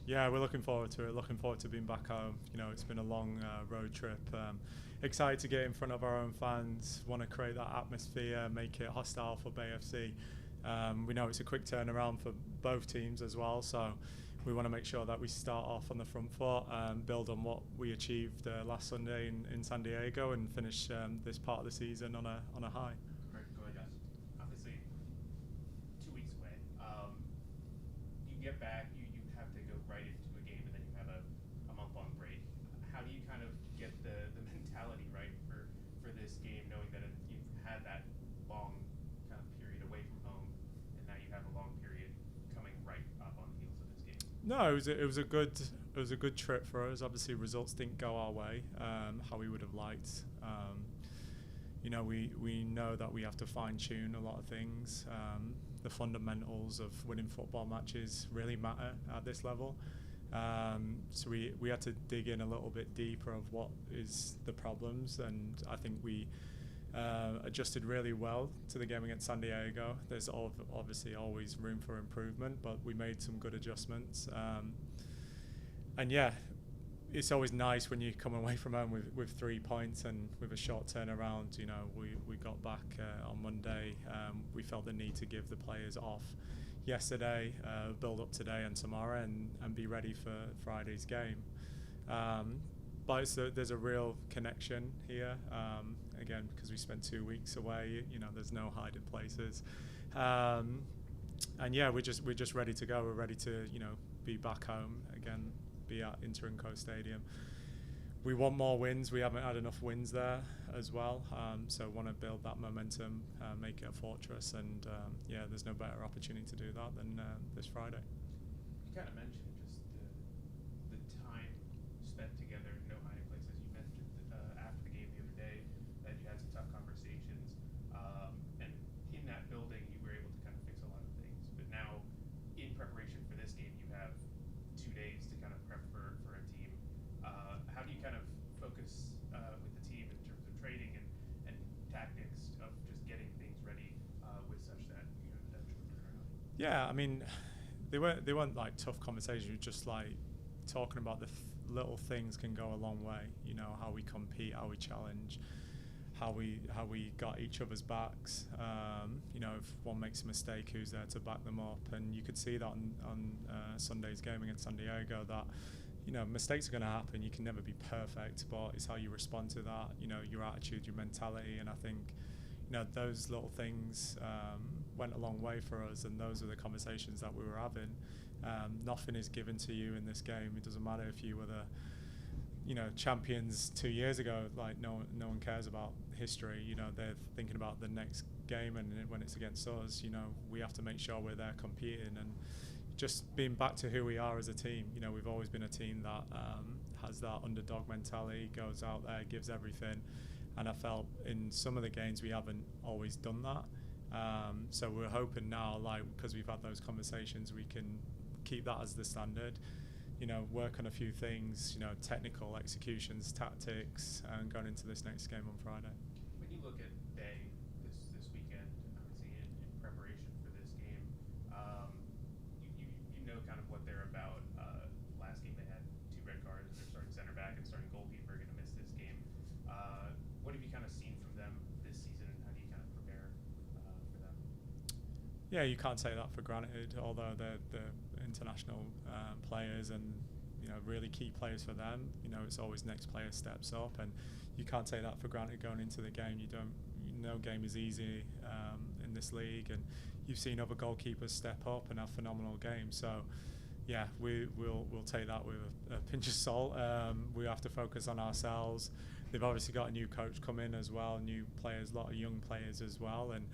Yeah, we're looking forward to it. Looking forward to being back home. It's been a long road trip. Excited to get in front of our own fans. Want to create that atmosphere, make it hostile for Bay FC. We know it's a quick turnaround for both teams as well, so we want to make sure that we start off on the front foot and build on what we achieved last Sunday in San Diego and finish this part of the season on a high. Right, go ahead, guys. Obviously, 2 weeks away. You get back, you have to go right into a game, and then you have a month-long break. How do you kind of get the mentality right for this game, knowing that you've had that long kind of period away from home, and now you have a long period coming right up on the heels of this game? No, it was a good trip for us. Obviously, results didn't go our way how we would have liked. We know that we have to fine tune a lot of things. The fundamentals of winning football matches really matter at this level. So we had to dig in a little bit deeper of what is the problems, and I think we adjusted really well to the game against San Diego. There's obviously always room for improvement, but we made some good adjustments. And yeah, it's always nice when you come away from home with 3 points and with a short turnaround. We got back on Monday. We felt the need to give the players off yesterday, build up today and tomorrow, and be ready for Friday's game. But there's a real connection here. Again, because we spent 2 weeks away, there's no hiding places. And yeah, we're just ready to go. We're ready to, be back home again, be at Inter Stadium. We want more wins. We haven't had enough wins there as well. So want to build that momentum, make it a fortress, and yeah, there's no better opportunity to do that than this Friday. You kind of mentioned just the time spent together, no hiding places. You mentioned after the game the other day that you had some tough conversations, and in that building you were able to kind of fix a lot of things. But now, in preparation for this game, you have 2 days to kind of prep for a team. How do you kind of focus with the team in terms of training and tactics of just getting things ready with such that you have that short turnaround? Yeah, I mean, they weren't like tough conversations. Just like talking about the little things can go a long way. How we compete, how we challenge, how we got each other's backs. If one makes a mistake, who's there to back them up? And you could see that on Sunday's game against San Diego that mistakes are going to happen. You can never be perfect, but it's how you respond to that. Your attitude, your mentality, and I think those little things went a long way for us, and those are the conversations that we were having. Nothing is given to you in this game. It doesn't matter if you were the champions 2 years ago. Like no one cares about history. They're thinking about the next game, and when it's against us, we have to make sure we're there competing and just being back to who we are as a team. We've always been a team that has that underdog mentality, goes out there, gives everything, and I felt in some of the games we haven't always done that. So we're hoping now, because we've had those conversations, we can keep that as the standard. Work on a few things, technical executions, tactics, and going into this next game on Friday. When you look at Bay this weekend, obviously in preparation for this game, you know kind of what they're about. Last game they had 2 red cards. Their starting center back and starting goalkeeper are going to miss this game. What have you kind of seen from them this season, and how do you kind of prepare for them? Yeah, you can't take that for granted, although they're international players and really key players for them. It's always next player steps up, and you can't take that for granted going into the game. No game is easy in this league, and you've seen other goalkeepers step up and have phenomenal games. So yeah, we'll take that with a pinch of salt. We have to focus on ourselves. They've obviously got a new coach come in as well, new players, a lot of young players as well, and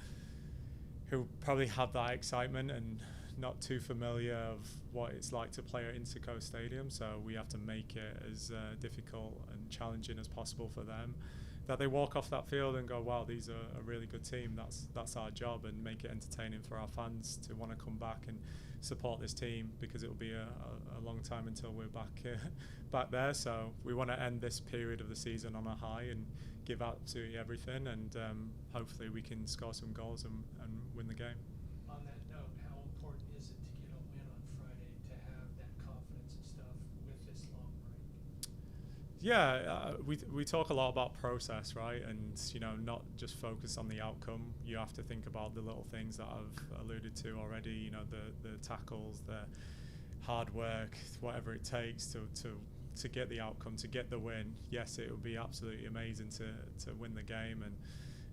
who probably have that excitement and not too familiar of what it's like to play at Inter Stadium. So we have to make it as difficult and challenging as possible for them, that they walk off that field and go, wow, these are a really good team. That's our job, and make it entertaining for our fans to want to come back and support this team, because it will be a long time until we're back there. So we want to end this period of the season on a high and give absolutely everything, and hopefully we can score some goals and win the game. On that note, how important is it to get a win on Friday to have that confidence and Yeah, we talk a lot about process, right? And not just focus on the outcome. You have to think about the little things that I've alluded to already. The tackles, the hard work, whatever it takes to get the outcome, to get the win. Yes, it would be absolutely amazing to win the game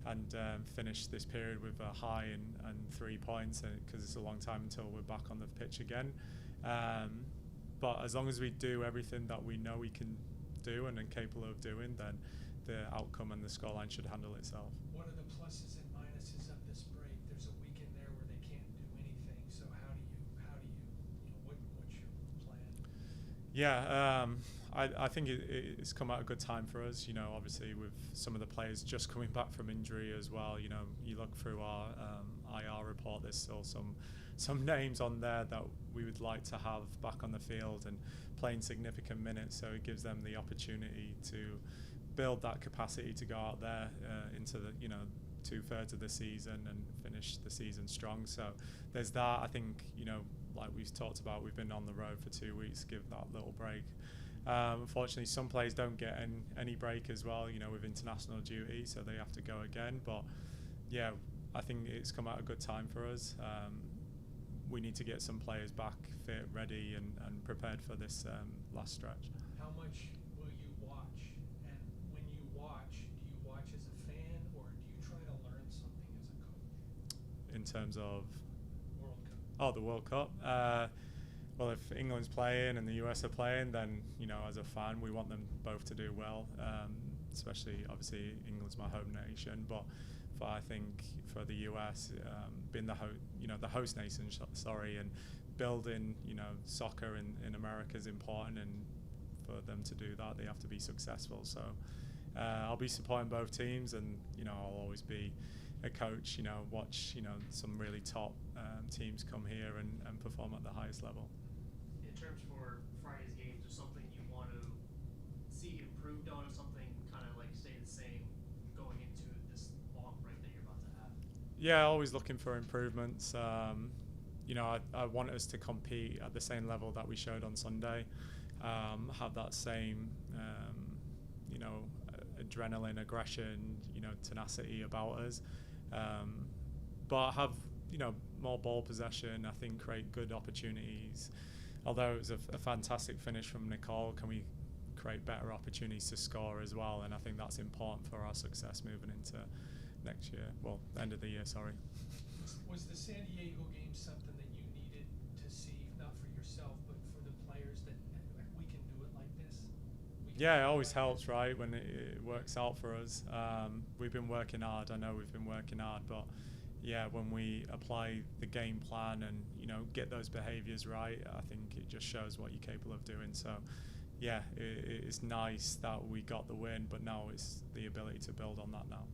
and finish this period with a high and 3 points, because it's a long time until we're back on the pitch again. But as long as we do everything that we know we can do and are capable of doing, then the outcome and the scoreline should handle itself. What are the pluses and minuses of this break? There's a week in there where they can't do anything. So how do you what's your plan? Yeah, I think it's come at a good time for us. Obviously with some of the players just coming back from injury as well. You look through our IR report, there's still some names on there that we would like to have back on the field and playing significant minutes, so it gives them the opportunity to build that capacity to go out there into the 2/3 of the season and finish the season strong. So there's that. I think like we've talked about, we've been on the road for 2 weeks, give that little break. Unfortunately, some players don't get any break as well, with international duty, so they have to go again. But yeah, I think it's come at a good time for us. We need to get some players back fit, ready, and prepared for this last stretch. How much will you watch? And when you watch, do you watch as a fan or do you try to learn something as a coach? In terms of World Cup. Oh, the World Cup. Well, if England's playing and the US are playing, then as a fan, we want them both to do well. Especially, obviously, England's my home nation, but I think for the US, being the host nation, and building soccer in America is important, and for them to do that, they have to be successful. So I'll be supporting both teams, and I'll always be a coach. Watch some really top teams come here and perform at the highest level. In terms for Friday's games, is something you want to see improved on, or something kind of like stay the same going into this long break that you're about to have? Yeah, always looking for improvements. I want us to compete at the same level that we showed on Sunday. Have that same, adrenaline, aggression, tenacity about us. But have, more ball possession. I think create good opportunities. Although it was a fantastic finish from Nicole, can we create better opportunities to score as well? And I think that's important for our success moving into next year. Well, end of the year, sorry. Was the San Diego game something that you needed to see, not for yourself, but for the players, that we can do it like this? Yeah, it always helps, right, when it works out for us. We've been working hard. I know we've been working hard, but yeah, when we apply the game plan and get those behaviours right, I think it just shows what you're capable of doing. So yeah, it's nice that we got the win, but now it's the ability to build on that now.